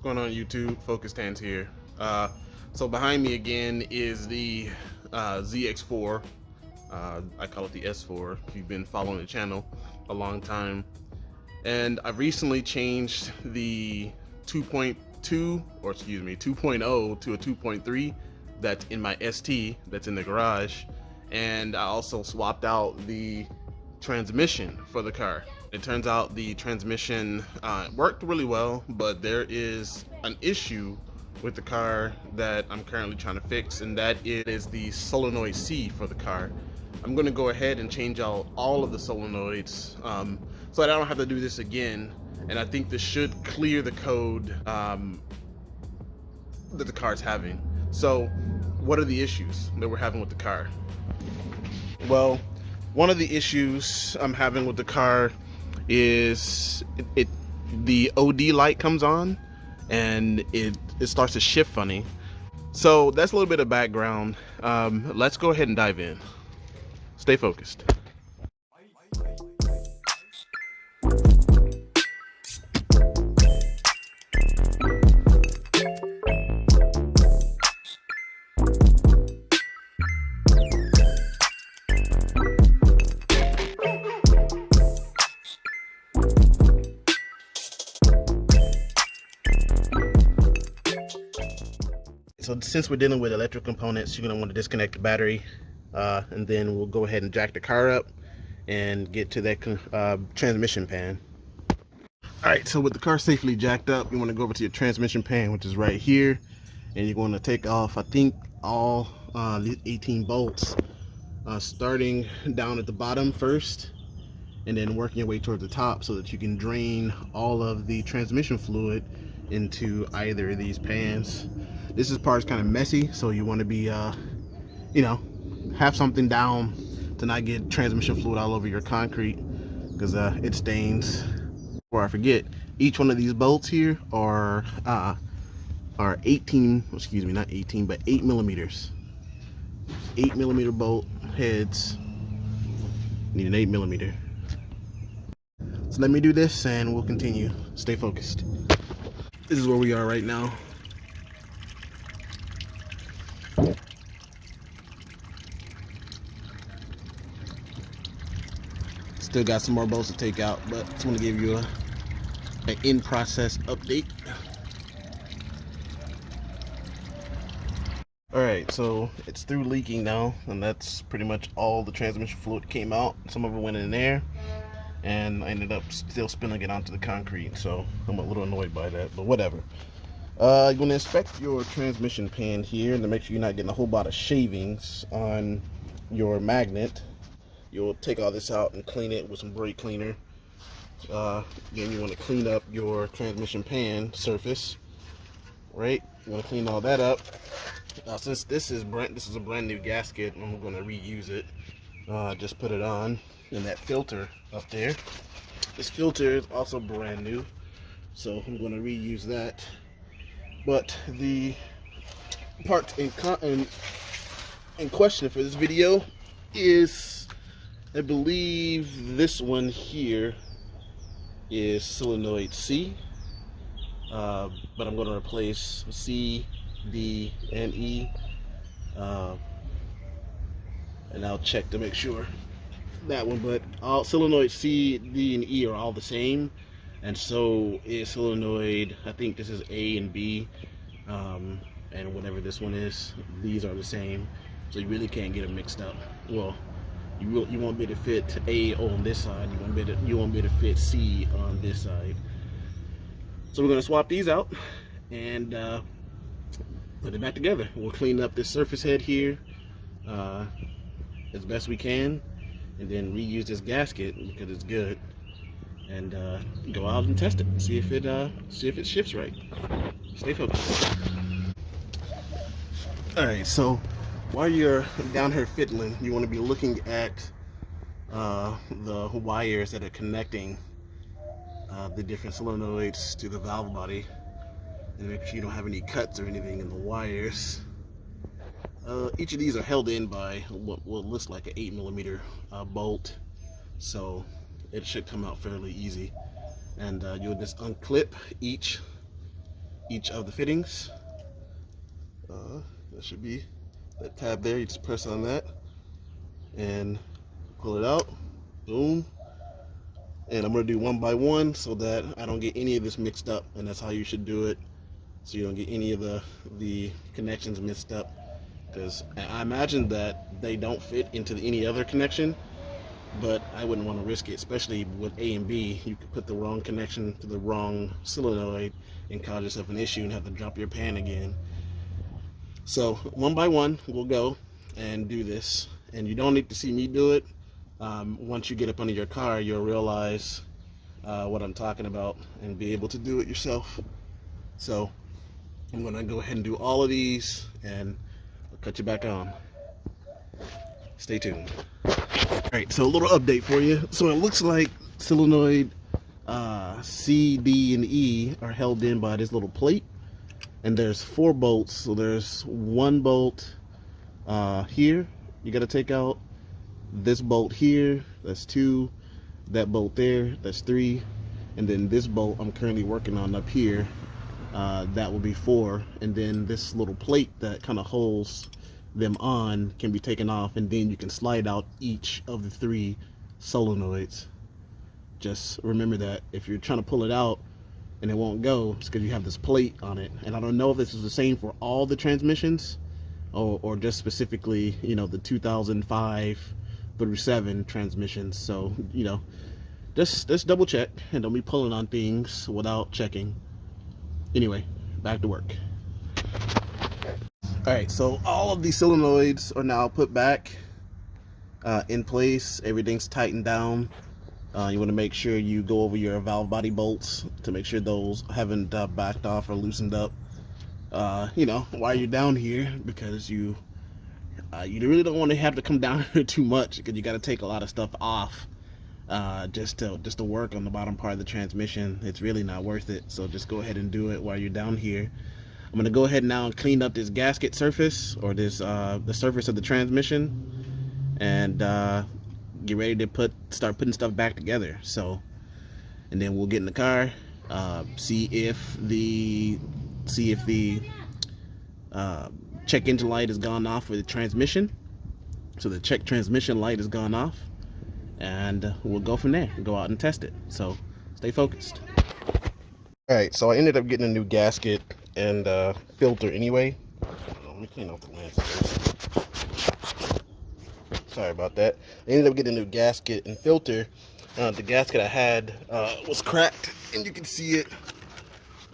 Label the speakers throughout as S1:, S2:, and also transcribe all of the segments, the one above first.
S1: What's going on YouTube? Focused Hands here. So behind me again is the ZX4. I call it the S4 if you've been following the channel a long time. And I've recently changed the 2.2, or excuse me, 2.0 to a 2.3 that's in my ST that's in the garage. And I also swapped out the transmission for the car. It turns out the transmission worked really well, but there is an issue with the car that I'm currently trying to fix, and that is the solenoid C for the car. I'm going to go ahead and change out all of the solenoids so that I don't have to do this again, and I think this should clear the code that the car is having. So what are the issues that we're having with the car? Well, one of the issues I'm having with the car is the OD light comes on and it starts to shift funny. So that's a little bit of background. Let's go ahead and dive in. Stay focused. So since we're dealing with electrical components, you're going to want to disconnect the battery, and then we'll go ahead and jack the car up and get to that transmission pan. Alright, so with the car safely jacked up, you want to go over to your transmission pan, which is right here, and you're going to take off, I think, all 18 bolts, starting down at the bottom first, and then working your way towards the top so that you can drain all of the transmission fluid into either of these pans. This part is kind of messy, so you want to be, have something down to not get transmission fluid all over your concrete, because it stains. Before I forget, each one of these bolts here are 18, excuse me, not 18, but 8 millimeters. 8 millimeter bolt heads. Need an 8 millimeter. So let me do this and we'll continue. Stay focused. This is where we are right now. Still got some more bolts to take out, but just want to give you an in-process update. Alright, so it's through leaking now, and that's pretty much all the transmission fluid came out. Some of it went in there, and I ended up still spilling it onto the concrete, so I'm a little annoyed by that, but whatever. You're going to inspect your transmission pan here to make sure you're not getting a whole lot of shavings on your magnet. You'll take all this out and clean it with some brake cleaner. Then you want to clean up your transmission pan surface, right? You want to clean all that up. Since this is a brand new gasket, I'm going to reuse it. Just put it on, and that filter up there. This filter is also brand new, so I'm going to reuse that. But the part in question for this video is, I believe this one here is solenoid C, but I'm going to replace C, D, and E, and I'll check to make sure that one. But all solenoid C, D, and E are all the same, and so is solenoid, I think this is A and B, and whatever this one is, these are the same, so you really can't get them mixed up. Well, you won't be able to fit A on this side, you won't be able to fit C on this side. So we're going to swap these out and put it back together. We'll clean up this surface head here as best we can, and then reuse this gasket because it's good, and go out and test it and see if it shifts right. Stay focused. Alright, so while you're down here fiddling, you want to be looking at the wires that are connecting the different solenoids to the valve body, and make sure you don't have any cuts or anything in the wires. Each of these are held in by what looks like an 8 millimeter bolt, so it should come out fairly easy. And you'll just unclip each each of the fittings. That should be that tab there. You just press on that and pull it out. Boom. And I'm going to do one by one so that I don't get any of this mixed up, and that's how you should do it, so you don't get any of the connections mixed up, because I imagine that they don't fit into any other connection, but I wouldn't want to risk it, especially with A and B. You could put the wrong connection to the wrong solenoid and cause yourself an issue and have to drop your pan again. So one by one we'll go and do this, and you don't need to see me do it. Once you get up under your car, you'll realize what I'm talking about and be able to do it yourself. So I'm gonna go ahead and do all of these, and I'll cut you back on. Stay tuned. Alright, so a little update for you. So it looks like solenoid C, D, and E are held in by this little plate, and there's 4 bolts. So there's 1 bolt here you got to take out, this bolt here, that's 2, that bolt there, that's 3, and then this bolt I'm currently working on up here, that will be 4, and then this little plate that kind of holds them on can be taken off, and then you can slide out each of the 3 solenoids. Just remember that if you're trying to pull it out and it won't go, it's because you have this plate on it. And I don't know if this is the same for all the transmissions or just specifically, you know, the 2005 through 7 transmissions. So, you know, just double check and don't be pulling on things without checking. Anyway, back to work. All right, so all of these solenoids are now put back in place. Everything's tightened down. You want to make sure you go over your valve body bolts to make sure those haven't backed off or loosened up, you know, while you're down here, because you really don't want to have to come down here too much, because you got to take a lot of stuff off just to work on the bottom part of the transmission. It's really not worth it. So just go ahead and do it while you're down here. I'm gonna go ahead now and clean up this gasket surface, or this the surface of the transmission, and get ready to start putting stuff back together. So, and then we'll get in the car, see if the check engine light has gone off with the transmission. So the check transmission light has gone off, and we'll go from there and go out and test it. So stay focused. All right, so I ended up getting a new gasket and filter anyway. Let me clean off the lens first. Sorry about that. I ended up getting a new gasket and filter. The gasket I had was cracked, and you can see it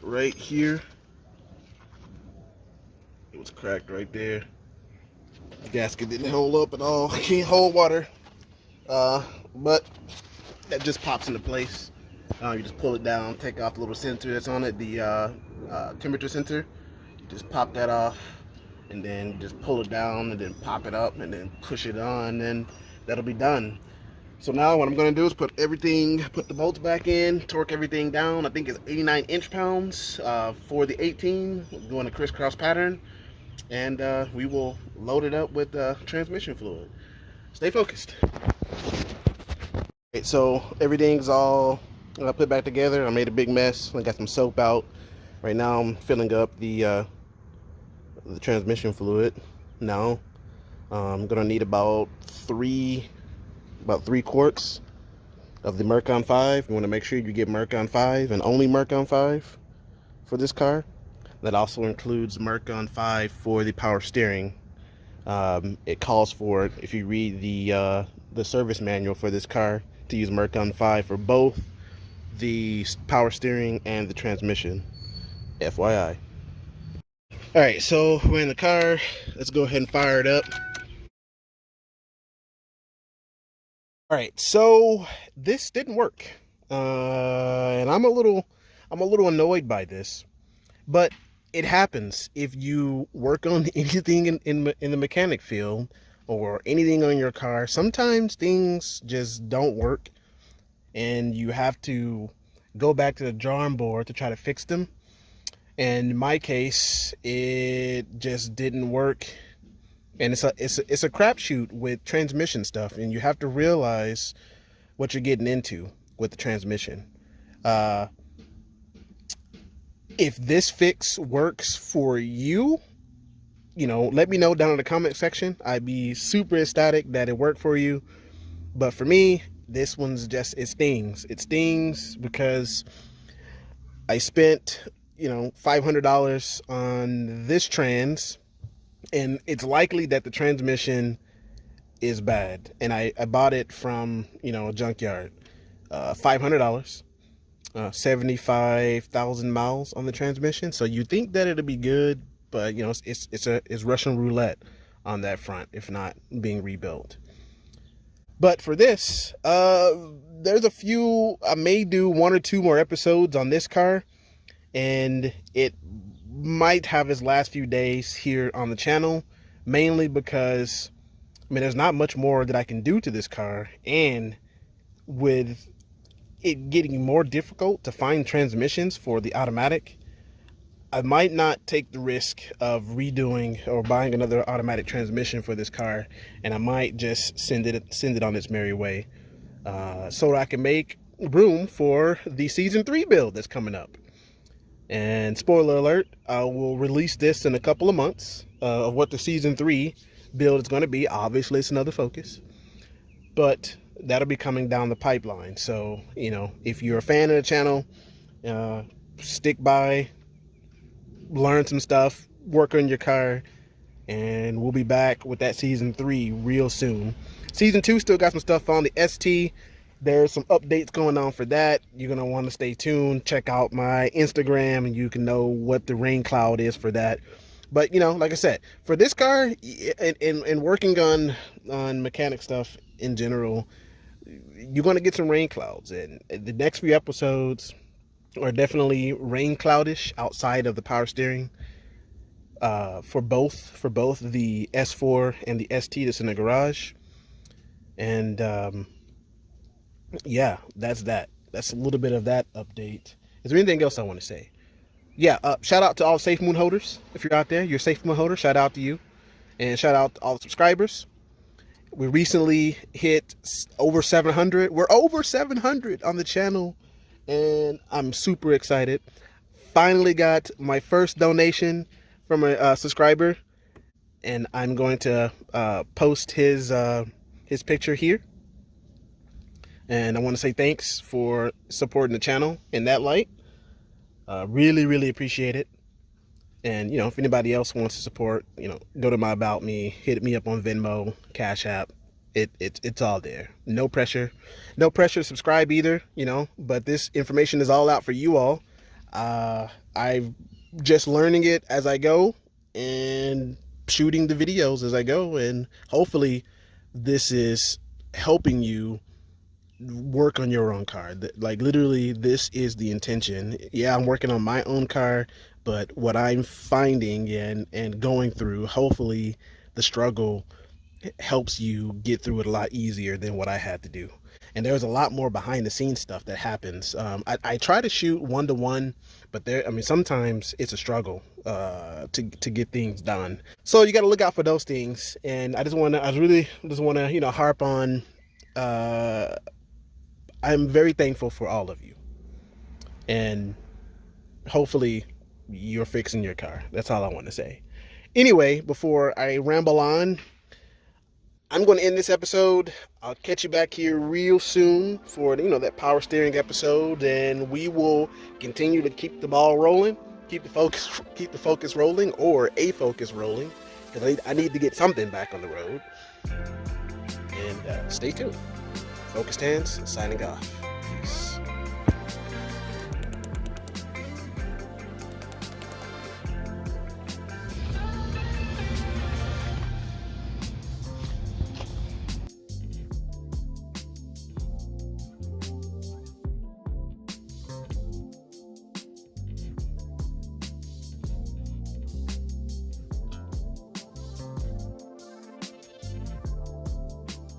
S1: right here. It was cracked right there. The gasket didn't hold up at all. Can't hold water, but that just pops into place. You just pull it down, take off the little sensor that's on it, the temperature sensor. You just pop that off, and then just pull it down, and then pop it up, and then push it on, and that'll be done. So now what I'm going to do is put the bolts back in, torque everything down. I think it's 89 inch-pounds for the 18, doing a crisscross pattern, and we will load it up with transmission fluid. Stay focused. Okay, so everything's all put back together. I made a big mess. I got some soap out. Right now I'm filling up the transmission fluid. Now I'm gonna need about three quarts of the Mercon 5. You want to make sure you get Mercon 5 and only Mercon 5 for this car. That also includes Mercon 5 for the power steering. It calls for it, if you read the service manual for this car, to use Mercon 5 for both the power steering and the transmission. FYI. Alright, so we're in the car. Let's go ahead and fire it up. Alright, so this didn't work. And I'm a little annoyed by this. But it happens if you work on anything in the mechanic field or anything on your car. Sometimes things just don't work, and you have to go back to the drawing board to try to fix them. And in my case, it just didn't work. And it's a crapshoot with transmission stuff, and you have to realize what you're getting into with the transmission.
S2: If this fix works for you, let me know down in the comment section. I'd be super ecstatic that it worked for you. But for me, this one's just, it stings. It stings because I spent, $500 on this trans, and it's likely that the transmission is bad. And I bought it from, a junkyard. $500, 75,000 miles on the transmission. So you think that it'll be good, but it's Russian roulette on that front, if not being rebuilt. But for this, there's a few, I may do 1 or 2 more episodes on this car, and it might have its last few days here on the channel, mainly because, there's not much more that I can do to this car, and with it getting more difficult to find transmissions for the automatic, I might not take the risk of redoing or buying another automatic transmission for this car, and I might just send it on its merry way, so that I can make room for the season 3 build that's coming up. And spoiler alert, I will release this in a couple of months of what the season 3 build is going to be. Obviously, it's another Focus, but that'll be coming down the pipeline. So, if you're a fan of the channel, stick by, learn some stuff, work on your car, and we'll be back with that season 3 real soon. Season 2 still got some stuff on the ST. There's some updates going on for that. You're going to want to stay tuned. Check out my Instagram and you can know what the rain cloud is for that. But, like I said, for this car and working on mechanic stuff in general, you're going to get some rain clouds. And the next few episodes are definitely rain cloudish outside of the power steering, for both the S4 and the ST that's in the garage. And yeah, that's a little bit of that update. Is there anything else I want to say? Yeah, shout out to all Safe Moon holders. If you're out there, you're a Safe Moon holder, shout out to you. And shout out to all the subscribers. We recently hit over 700. We're over 700 on the channel, and I'm super excited. Finally got my first donation from a subscriber, and I'm going to post his picture here. And I want to say thanks for supporting the channel in that light. Really, really appreciate it. And, if anybody else wants to support, go to my About Me, hit me up on Venmo, Cash App. It's all there. No pressure. No pressure to subscribe either, but this information is all out for you all. I'm just learning it as I go and shooting the videos as I go. And hopefully this is helping you work on your own car. Like, literally, this is the intention. Yeah, I'm working on my own car, but what I'm finding and going through, hopefully the struggle helps you get through it a lot easier than what I had to do. And there's a lot more behind the scenes stuff that happens. I try to shoot 1-to-1, but sometimes it's a struggle to get things done. So you got to look out for those things. And I really just want to harp on, I'm very thankful for all of you, and hopefully you're fixing your car. That's all I want to say. Anyway, before I ramble on, I'm going to end this episode. I'll catch you back here real soon for that power steering episode, and we will continue to keep the ball rolling, keep the focus rolling, or a focus rolling, because I need to get something back on the road. And stay tuned. Focused Hands signing off.